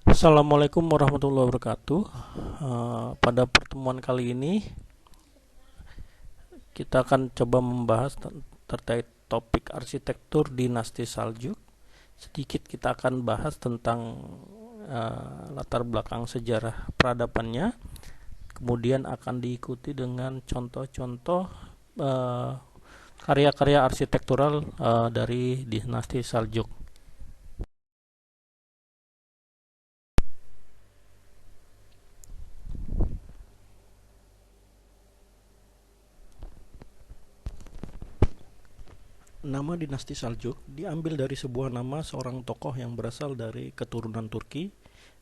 Assalamualaikum warahmatullahi wabarakatuh. Pada pertemuan kali ini kita akan coba membahas terkait topik arsitektur dinasti Saljuk. Sedikit kita akan bahas tentang latar belakang sejarah peradabannya. Kemudian akan diikuti dengan contoh-contoh karya-karya arsitektural dari dinasti Saljuk. Nama dinasti Saljuk diambil dari sebuah nama seorang tokoh yang berasal dari keturunan Turki,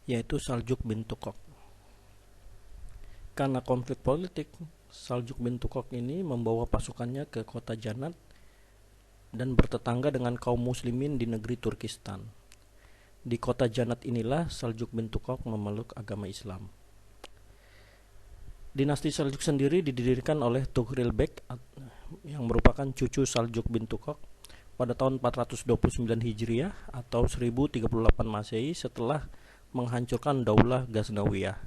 yaitu Saljuk bin Tukok. Karena konflik politik, Saljuk bin Tukok ini membawa pasukannya ke kota Janat dan bertetangga dengan kaum muslimin di negeri Turkistan. Di kota Janat inilah Saljuk bin Tukok memeluk agama Islam. Dinasti Saljuk sendiri didirikan oleh Tughril Bek yang merupakan cucu Saljuk bin Tukok pada tahun 429 Hijriah atau 1038 Masehi setelah menghancurkan Daulah Ghaznawiyah.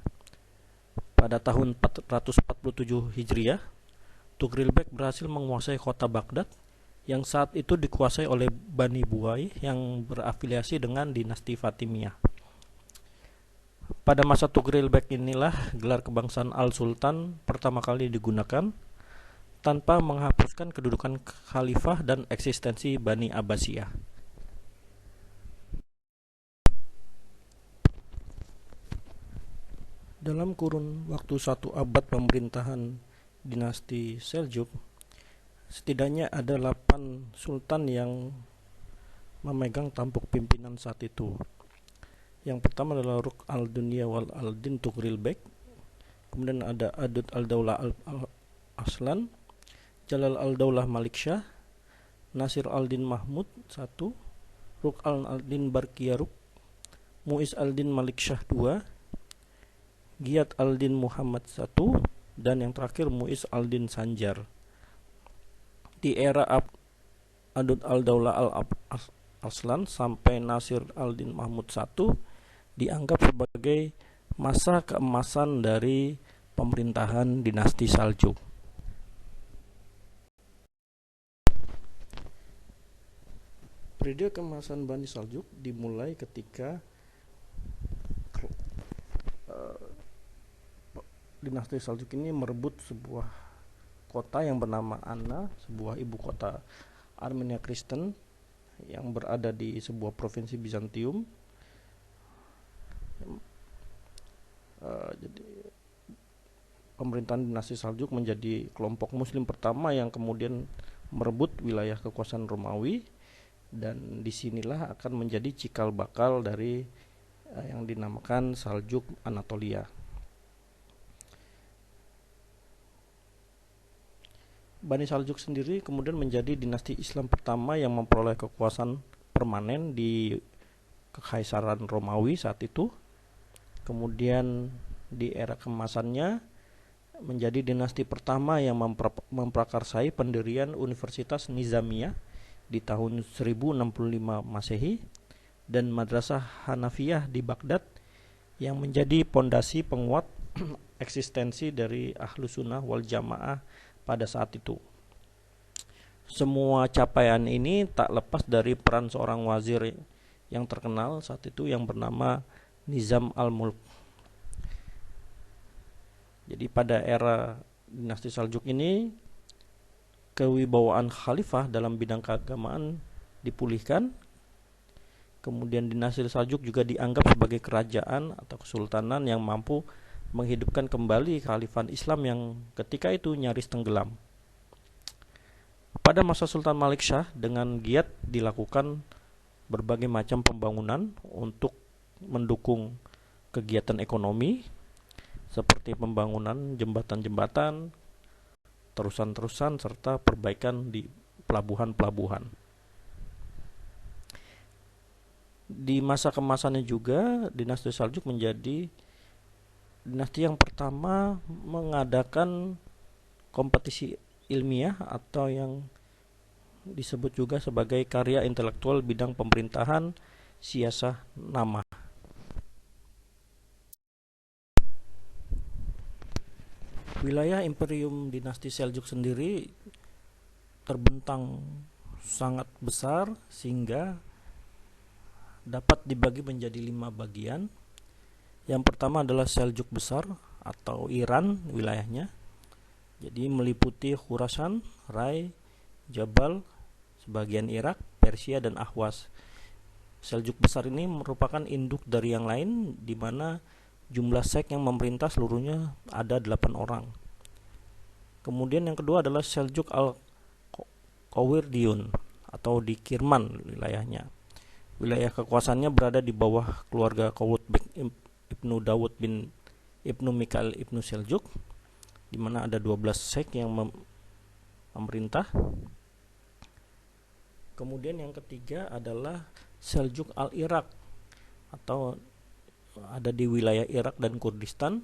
Pada tahun 447 Hijriah, Tughril Bek berhasil menguasai kota Baghdad yang saat itu dikuasai oleh Bani Buwai yang berafiliasi dengan dinasti Fatimiyah. Pada masa Tughril Bek inilah gelar kebangsaan Al-Sultan pertama kali digunakan tanpa menghapuskan kedudukan khalifah dan eksistensi Bani Abbasiyah. Dalam kurun waktu 1 abad pemerintahan dinasti Seljuk, setidaknya ada 8 sultan yang memegang tampuk pimpinan saat itu. Yang pertama adalah Ruk al-Dunya wal al-Din Tughril Bek, kemudian ada Adud al-Daulah al-Aslan, Jalal al-Daulah Malik Shah, Nasir al-Din Mahmud 1, Ruk al-Din Barkiyaruk, Muiz al-Din Malik Shah 2, Giyat al-Din Muhammad 1, dan yang terakhir Muiz al-Din Sanjar. Di era Adud al-Daulah al-Aslan sampai Nasir al-Din Mahmud 1 dianggap sebagai masa keemasan dari pemerintahan dinasti Saljuk. Periode keemasan Bani Saljuk dimulai ketika dinasti Saljuk ini merebut sebuah kota yang bernama Anna, sebuah ibu kota Armenia Kristen yang berada di sebuah provinsi Bizantium. Jadi pemerintahan dinasti Saljuk menjadi kelompok muslim pertama yang kemudian merebut wilayah kekuasaan Romawi, dan disinilah akan menjadi cikal bakal dari yang dinamakan Saljuk Anatolia. Bani Saljuk sendiri kemudian menjadi dinasti Islam pertama yang memperoleh kekuasaan permanen di Kekaisaran Romawi saat itu. Kemudian di era keemasannya menjadi dinasti pertama yang memprakarsai pendirian Universitas Nizamiyah di tahun 1065 Masehi dan Madrasah Hanafiyah di Baghdad yang menjadi pondasi penguat eksistensi dari Ahlus Sunnah wal Jamaah pada saat itu. Semua capaian ini tak lepas dari peran seorang wazir yang terkenal saat itu yang bernama Nizam al-Mulk. Jadi pada era dinasti Saljuk ini kewibawaan khalifah dalam bidang keagamaan dipulihkan. Kemudian dinasti Saljuk juga dianggap sebagai kerajaan atau kesultanan yang mampu menghidupkan kembali khalifah Islam yang ketika itu nyaris tenggelam. Pada masa Sultan Malik Shah dengan giat dilakukan berbagai macam pembangunan untuk mendukung kegiatan ekonomi seperti pembangunan jembatan-jembatan, terusan-terusan, serta perbaikan di pelabuhan-pelabuhan. Di masa kemasannya juga dinasti Saljuk menjadi dinasti yang pertama mengadakan kompetisi ilmiah atau yang disebut juga sebagai karya intelektual bidang pemerintahan siasah nama. Wilayah Imperium Dinasti Seljuk sendiri terbentang sangat besar sehingga dapat dibagi menjadi 5 bagian. Yang pertama adalah Seljuk Besar atau Iran wilayahnya. Jadi meliputi Khurasan, Rai, Jabal, sebagian Irak, Persia, dan Ahwas. Seljuk Besar ini merupakan induk dari yang lain, di mana jumlah sek yang memerintah seluruhnya ada 8 orang. Kemudian yang kedua adalah Seljuk Al-Qawirdiyun atau di Kirman wilayahnya. Wilayah kekuasaannya berada di bawah keluarga Qawutbek Ibnu Dawud bin Ibnu Mikail Ibnu Seljuk, di mana ada 12 sek yang memerintah. Kemudian yang ketiga adalah Seljuk Al-Irak atau ada di wilayah Irak dan Kurdistan,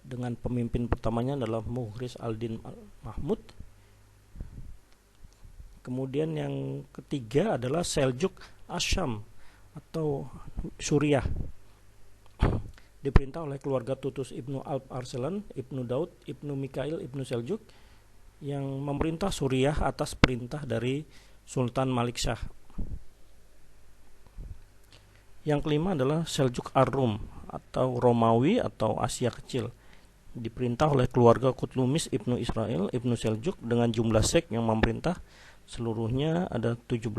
dengan pemimpin pertamanya adalah Muhriz al-Din Mahmud. Kemudian yang ketiga adalah Seljuk Asyam atau Suriah, diperintah oleh keluarga Tutus Ibnu Alp Arslan, Ibnu Daud, Ibnu Mikail, Ibnu Seljuk, yang memerintah Suriah atas perintah dari Sultan Malik Shah. Yang kelima adalah Seljuk Ar-Rum atau Romawi atau Asia Kecil, diperintah oleh keluarga Kutlumis Ibnu Israel, Ibnu Seljuk, dengan jumlah sek yang memerintah seluruhnya ada 17.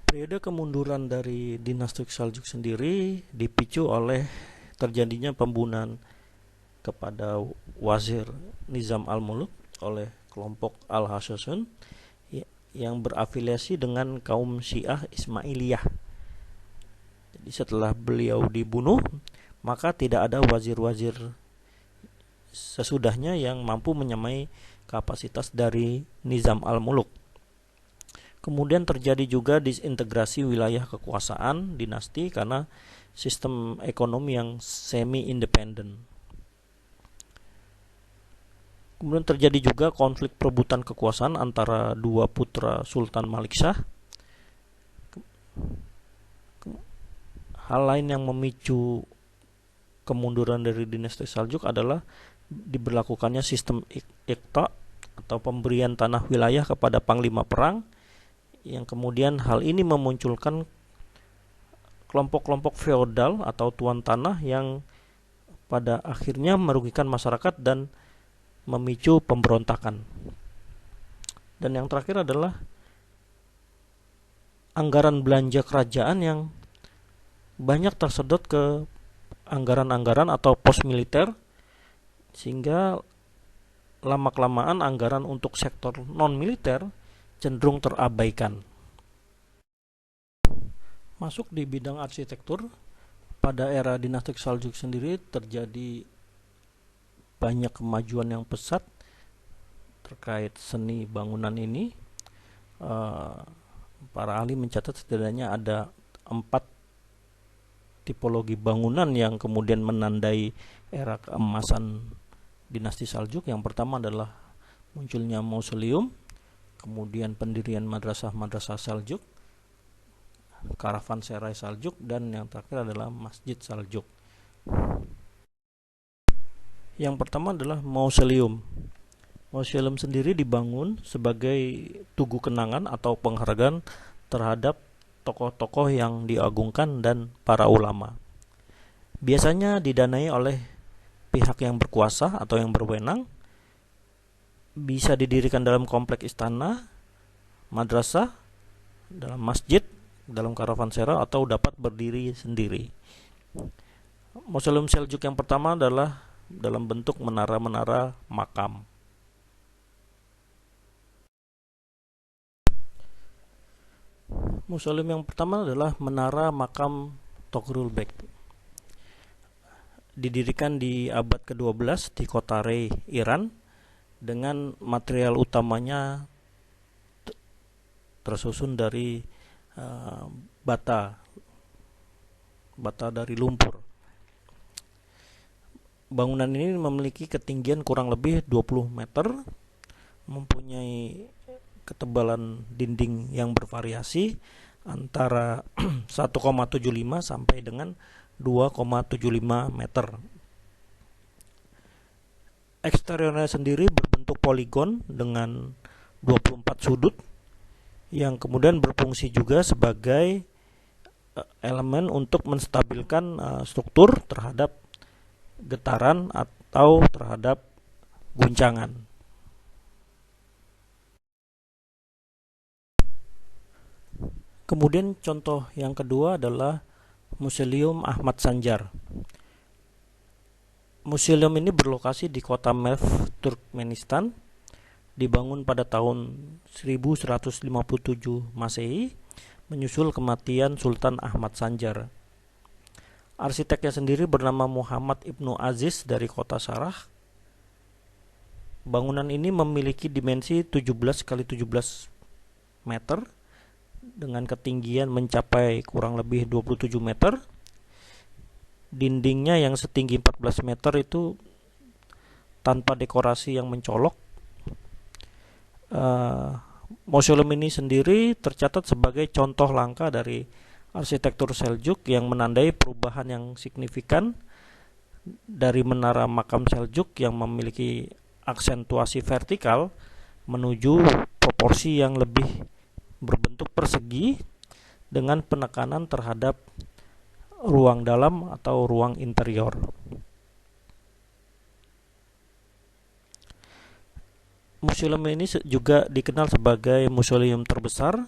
Periode kemunduran dari dinasti Seljuk sendiri dipicu oleh terjadinya pembunuhan kepada Wazir Nizam al-Muluk oleh kelompok Al-Hasasun yang berafiliasi dengan kaum Syiah Ismailiyah. Jadi setelah beliau dibunuh, maka tidak ada wazir-wazir sesudahnya yang mampu menyamai kapasitas dari Nizam al-Muluk. Kemudian terjadi juga disintegrasi wilayah kekuasaan dinasti karena sistem ekonomi yang semi-independen. Kemudian terjadi juga konflik perebutan kekuasaan antara dua putra Sultan Malik Shah. Hal lain yang memicu kemunduran dari dinasti Seljuk adalah diberlakukannya sistem iqta atau pemberian tanah wilayah kepada panglima perang, yang kemudian hal ini memunculkan kelompok-kelompok feodal atau tuan tanah yang pada akhirnya merugikan masyarakat dan memicu pemberontakan. Dan yang terakhir adalah anggaran belanja kerajaan yang banyak tersedot ke anggaran-anggaran atau pos militer, sehingga lama-kelamaan anggaran untuk sektor non-militer cenderung terabaikan. Masuk di bidang arsitektur, pada era dinasti Seljuk sendiri terjadi banyak kemajuan yang pesat terkait seni bangunan ini. Para ahli mencatat setidaknya ada 4 tipologi bangunan yang kemudian menandai era keemasan dinasti Seljuk. Yang pertama adalah munculnya mausoleum, kemudian pendirian madrasah-madrasah Seljuk, karavanserai Seljuk, dan yang terakhir adalah Masjid Seljuk. Yang pertama adalah mausoleum. Mausoleum sendiri dibangun sebagai tugu kenangan atau penghargaan terhadap tokoh-tokoh yang diagungkan dan para ulama. Biasanya didanai oleh pihak yang berkuasa atau yang berwenang. Bisa didirikan dalam kompleks istana, madrasah, dalam masjid, dalam karavanserai, atau dapat berdiri sendiri. Mausoleum Seljuk yang pertama adalah dalam bentuk menara-menara makam. Mausoleum yang pertama adalah menara makam Toghrul Bek. Didirikan di abad ke-12 di kota Rey, Iran, dengan material utamanya tersusun dari bata dari lumpur. Bangunan ini memiliki ketinggian kurang lebih 20 meter, mempunyai ketebalan dinding yang bervariasi, antara 1,75 sampai dengan 2,75 meter. Eksteriornya sendiri berbentuk poligon dengan 24 sudut yang kemudian berfungsi juga sebagai elemen untuk menstabilkan struktur terhadap getaran atau terhadap guncangan. Kemudian contoh yang kedua adalah Museum Ahmad Sanjar. Museum ini berlokasi di kota Merv, Turkmenistan, dibangun pada tahun 1157 Masehi, menyusul kematian Sultan Ahmad Sanjar. Arsiteknya sendiri bernama Muhammad Ibnu Aziz dari kota Sarah. Bangunan ini memiliki dimensi 17 kali 17 meter dengan ketinggian mencapai kurang lebih 27 meter. Dindingnya yang setinggi 14 meter itu tanpa dekorasi yang mencolok. Mausoleum ini sendiri tercatat sebagai contoh langka dari arsitektur Seljuk yang menandai perubahan yang signifikan dari menara makam Seljuk yang memiliki aksentuasi vertikal menuju proporsi yang lebih berbentuk persegi dengan penekanan terhadap ruang dalam atau ruang interior. Museum ini juga dikenal sebagai museum terbesar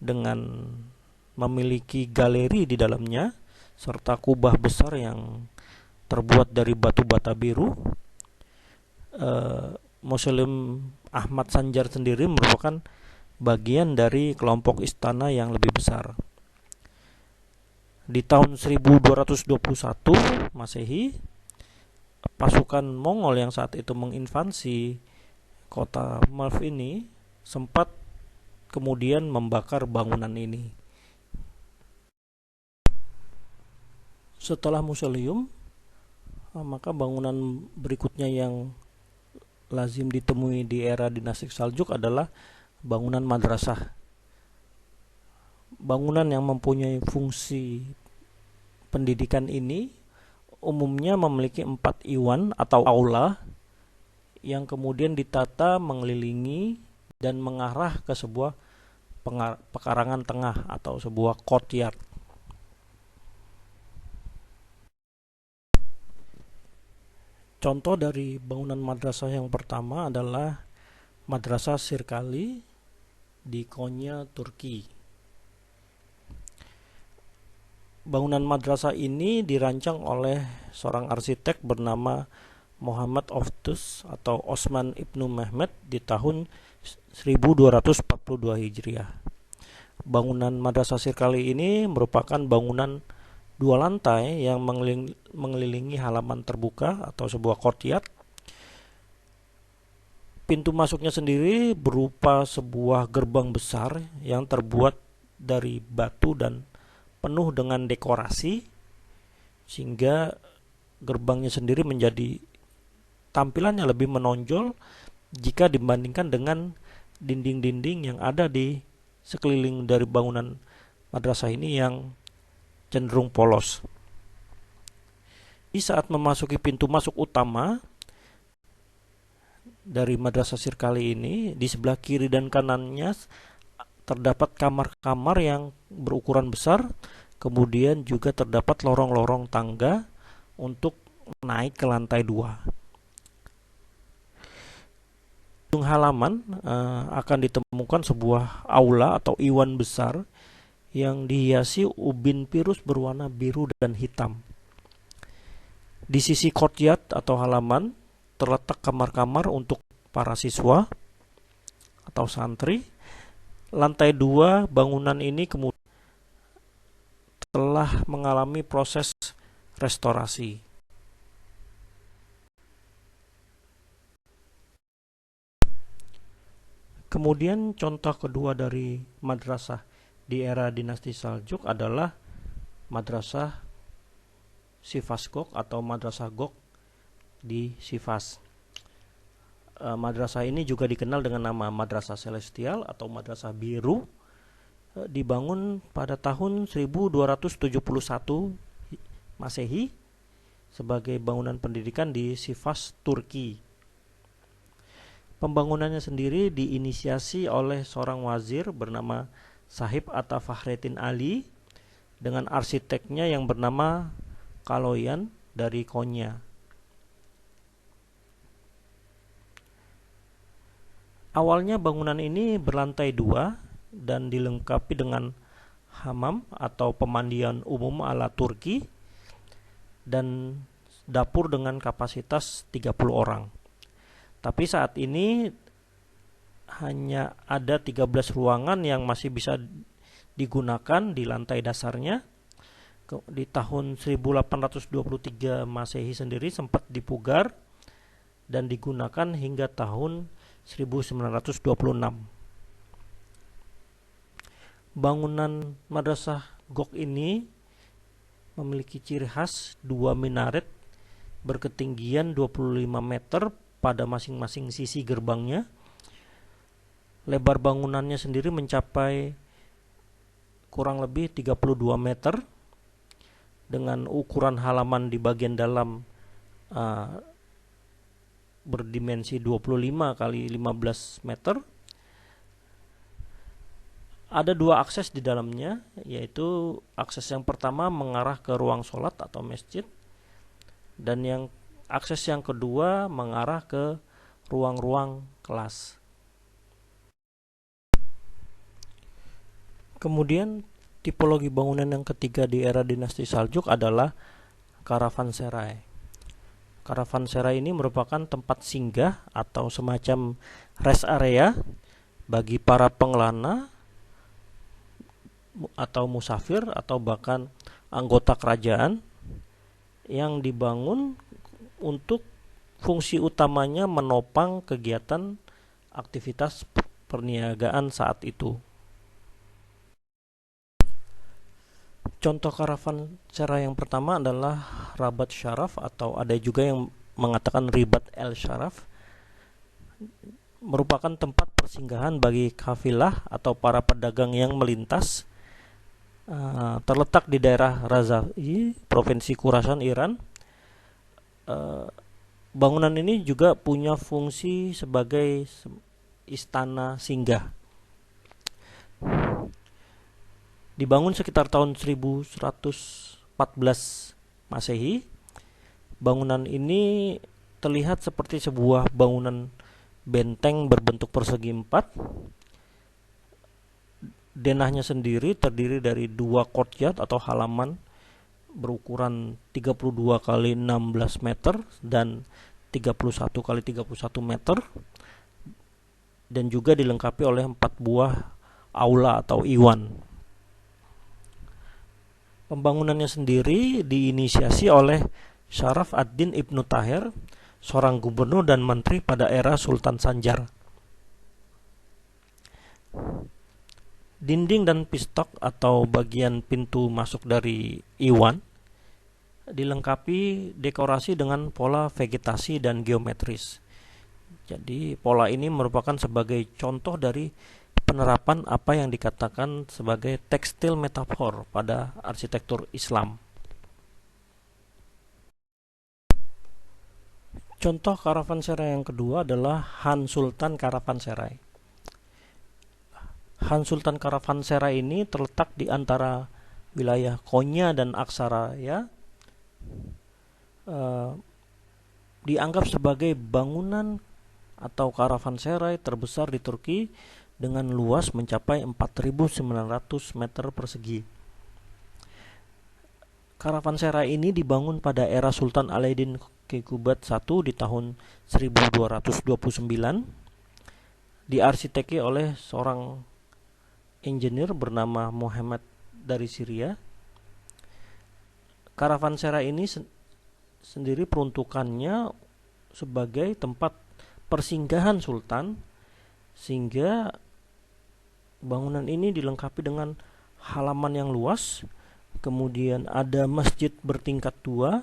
dengan memiliki galeri di dalamnya serta kubah besar yang terbuat dari batu bata biru. Museum Ahmad Sanjar sendiri merupakan bagian dari kelompok istana yang lebih besar. Di tahun 1221 Masehi, pasukan Mongol yang saat itu menginvasi kota Merv ini sempat kemudian membakar bangunan ini. Setelah museum, maka bangunan berikutnya yang lazim ditemui di era dinasti Seljuk adalah bangunan madrasah. Bangunan yang mempunyai fungsi pendidikan ini umumnya memiliki 4 iwan atau aula yang kemudian ditata mengelilingi dan mengarah ke sebuah pekarangan tengah atau sebuah courtyard. Contoh dari bangunan madrasah yang pertama adalah Madrasah Sirkali di Konya, Turki. Bangunan madrasah ini dirancang oleh seorang arsitek bernama Muhammad Oftus atau Osman Ibnu Mehmet di tahun 1242 Hijriah. Bangunan Madrasah Sirkali ini merupakan bangunan 2 lantai yang mengelilingi halaman terbuka atau sebuah courtyard. Pintu masuknya sendiri berupa sebuah gerbang besar yang terbuat dari batu dan penuh dengan dekorasi, sehingga gerbangnya sendiri menjadi tampilannya lebih menonjol jika dibandingkan dengan dinding-dinding yang ada di sekeliling dari bangunan madrasah ini yang cenderung polos. Di saat memasuki pintu masuk utama dari Madrasah Sirkali ini, di sebelah kiri dan kanannya terdapat kamar-kamar yang berukuran besar, kemudian juga terdapat lorong-lorong tangga untuk naik ke lantai 2. Di ujung halaman akan ditemukan sebuah aula atau iwan besar yang dihiasi ubin pirus berwarna biru dan hitam. Di sisi courtyard atau halaman terletak kamar-kamar untuk para siswa atau santri. Lantai 2 bangunan ini kemudian telah mengalami proses restorasi. Kemudian contoh kedua dari madrasah di era dinasti Seljuk adalah Madrasah Sivas Gok atau Madrasah Gok di Sivas. Madrasah ini juga dikenal dengan nama Madrasah Celestial atau Madrasah Biru. dibangun pada tahun 1271 Masehi sebagai bangunan pendidikan di Sivas, Turki. Pembangunannya sendiri diinisiasi oleh seorang wazir bernama Sahib Atta Fakhreddin Ali dengan arsiteknya yang bernama Kaloyan dari Konya. Awalnya bangunan ini berlantai 2 dan dilengkapi dengan hammam atau pemandian umum ala Turki dan dapur dengan kapasitas 30 orang. Tapi saat ini hanya ada 13 ruangan yang masih bisa digunakan di lantai dasarnya. Di tahun 1823 Masehi sendiri sempat dipugar dan digunakan hingga tahun 1926. Bangunan Madrasah Gok ini memiliki ciri khas 2 minaret berketinggian 25 meter pada masing-masing sisi gerbangnya. Lebar bangunannya sendiri mencapai kurang lebih 32 meter dengan ukuran halaman di bagian dalam berdimensi 25 kali 15 meter. Ada 2 akses di dalamnya, yaitu akses yang pertama mengarah ke ruang sholat atau masjid, dan akses yang kedua mengarah ke ruang-ruang kelas. Kemudian tipologi bangunan yang ketiga di era dinasti Saljuk adalah karavanserai. Karavanserai ini merupakan tempat singgah atau semacam rest area bagi para pengelana atau musafir atau bahkan anggota kerajaan yang dibangun untuk fungsi utamanya menopang kegiatan aktivitas perniagaan saat itu. Contoh karavanserai yang pertama adalah Rabat Syaraf, atau ada juga yang mengatakan Ribat El Syaraf, merupakan tempat persinggahan bagi kafilah atau para pedagang yang melintas. Terletak di daerah Razai, Provinsi Khurasan, Iran. Bangunan ini juga punya fungsi sebagai istana singgah. Dibangun sekitar tahun 1114 Masehi. Bangunan ini terlihat seperti sebuah bangunan benteng berbentuk persegi 4. Denahnya sendiri terdiri dari 2 courtyard atau halaman berukuran 32 kali 16 meter dan 31 kali 31 meter, dan juga dilengkapi oleh 4 buah aula atau iwan. Pembangunannya sendiri diinisiasi oleh Syaraf ad-Din Ibnu Tahir, seorang gubernur dan menteri pada era Sultan Sanjar. Dinding dan pistok atau bagian pintu masuk dari iwan dilengkapi dekorasi dengan pola vegetasi dan geometris. Jadi pola ini merupakan sebagai contoh dari penerapan apa yang dikatakan sebagai tekstil metafor pada arsitektur Islam. Contoh karavanserai yang kedua adalah Han Sultan Karavanserai. Han Sultan Karavanserai ini terletak di antara wilayah Konya dan Aksaraya. Dianggap sebagai bangunan atau karavanserai terbesar di Turki dengan luas mencapai 4.900 meter persegi. Karavanserai ini dibangun pada era Sultan Alaeddin Keykubat I di tahun 1229. Diarsiteki oleh seorang engineer bernama Muhammad dari Syria. Karavanserai ini sendiri peruntukannya sebagai tempat persinggahan sultan, sehingga bangunan ini dilengkapi dengan halaman yang luas, kemudian ada masjid bertingkat 2,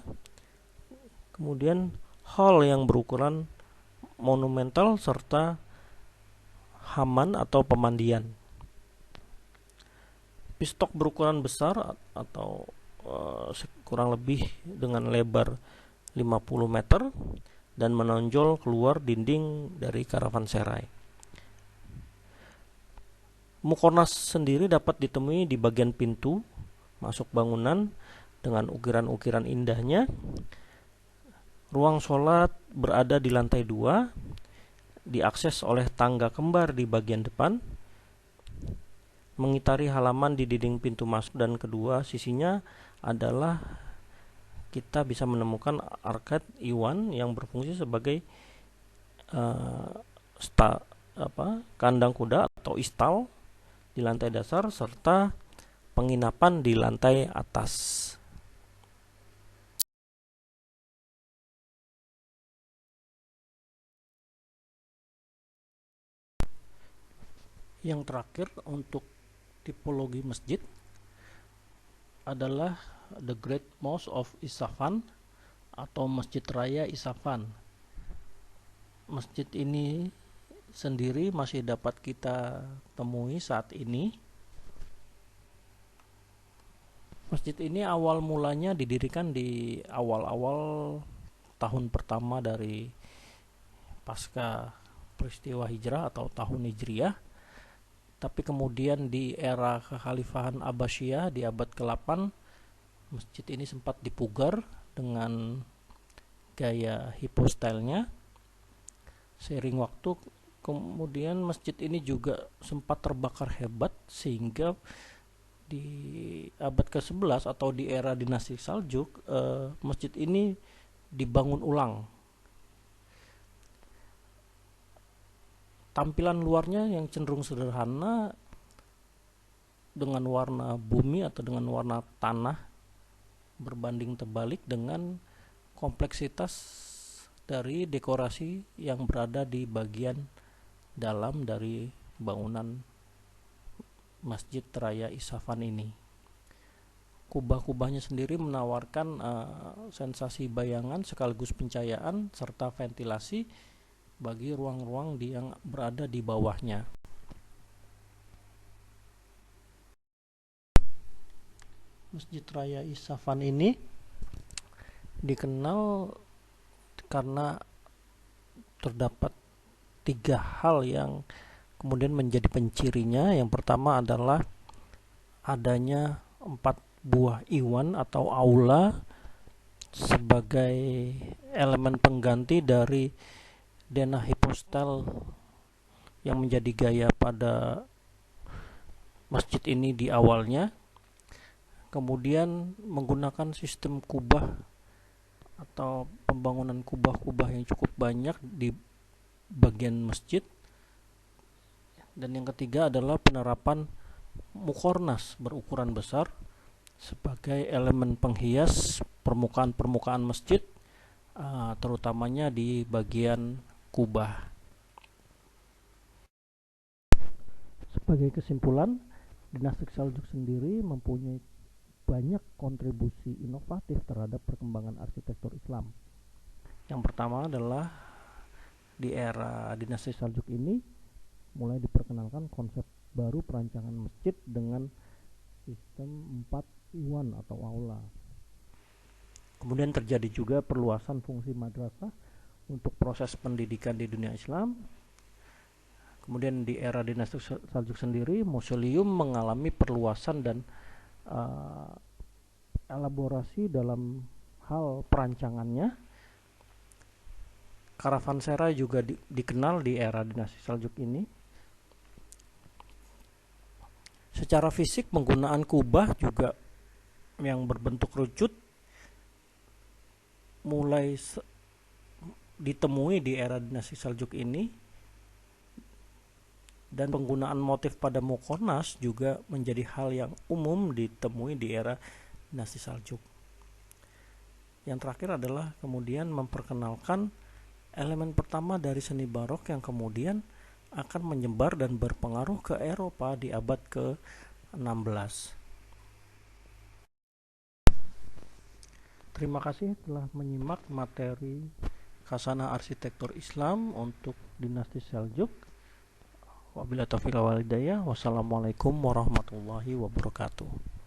kemudian hall yang berukuran monumental serta hammam atau pemandian. Pistok berukuran besar atau kurang lebih dengan lebar 50 meter dan menonjol keluar dinding dari karavanserai. Mukornas sendiri dapat ditemui di bagian pintu masuk bangunan dengan ukiran-ukiran indahnya. Ruang sholat berada di lantai 2, diakses oleh tangga kembar di bagian depan. Mengitari halaman di dinding pintu masuk dan kedua sisinya adalah kita bisa menemukan arcade iwan yang berfungsi sebagai kandang kuda atau istal di lantai dasar serta penginapan di lantai atas. Yang terakhir untuk tipologi masjid adalah The Great Mosque of Isfahan atau Masjid Raya Isfahan. Masjid ini sendiri masih dapat kita temui saat ini. Masjid ini awal mulanya didirikan di awal-awal tahun pertama dari pasca peristiwa hijrah atau tahun hijriah. Tapi kemudian di era kekhalifahan Abbasiyah di abad ke-8, masjid ini sempat dipugar dengan gaya hypostyle-nya. Seiring waktu, kemudian masjid ini juga sempat terbakar hebat sehingga di abad ke-11 atau di era dinasti Saljuk, masjid ini dibangun ulang. Tampilan luarnya yang cenderung sederhana dengan warna bumi atau dengan warna tanah berbanding terbalik dengan kompleksitas dari dekorasi yang berada di bagian dalam dari bangunan Masjid Raya Isfahan ini. Kubah-kubahnya sendiri menawarkan sensasi bayangan sekaligus pencahayaan serta ventilasi bagi ruang-ruang yang berada di bawahnya. Masjid Raya Isfahan ini dikenal karena terdapat 3 hal yang kemudian menjadi pencirinya. Yang pertama adalah adanya 4 buah iwan atau aula sebagai elemen pengganti dari denah hypostyle yang menjadi gaya pada masjid ini di awalnya. Kemudian menggunakan sistem kubah atau pembangunan kubah-kubah yang cukup banyak di bagian masjid. Dan yang ketiga adalah penerapan mukornas berukuran besar sebagai elemen penghias permukaan-permukaan masjid, terutamanya di bagian kubah. Sebagai kesimpulan, dinasti Saljuk sendiri mempunyai banyak kontribusi inovatif terhadap perkembangan arsitektur Islam. Yang pertama adalah di era dinasti Saljuk ini mulai diperkenalkan konsep baru perancangan masjid dengan sistem 4 iwan atau aula. Kemudian terjadi juga perluasan fungsi madrasah untuk proses pendidikan di dunia Islam. Kemudian di era dinasti Saljuk sendiri, museum mengalami perluasan dan elaborasi dalam hal perancangannya. Karavanserai juga dikenal di era dinasti Saljuk ini. Secara fisik penggunaan kubah juga yang berbentuk rucut mulai ditemui di era dinasti Saljuk ini, dan penggunaan motif pada mukornas juga menjadi hal yang umum ditemui di era dinasti Saljuk. Yang terakhir adalah kemudian memperkenalkan elemen pertama dari seni barok yang kemudian akan menyebar dan berpengaruh ke Eropa di abad ke-16. Terima kasih telah menyimak materi Khasanah Arsitektur Islam untuk dinasti Seljuk. Wabillahi taufiq wal hidayah. Wassalamualaikum warahmatullahi wabarakatuh.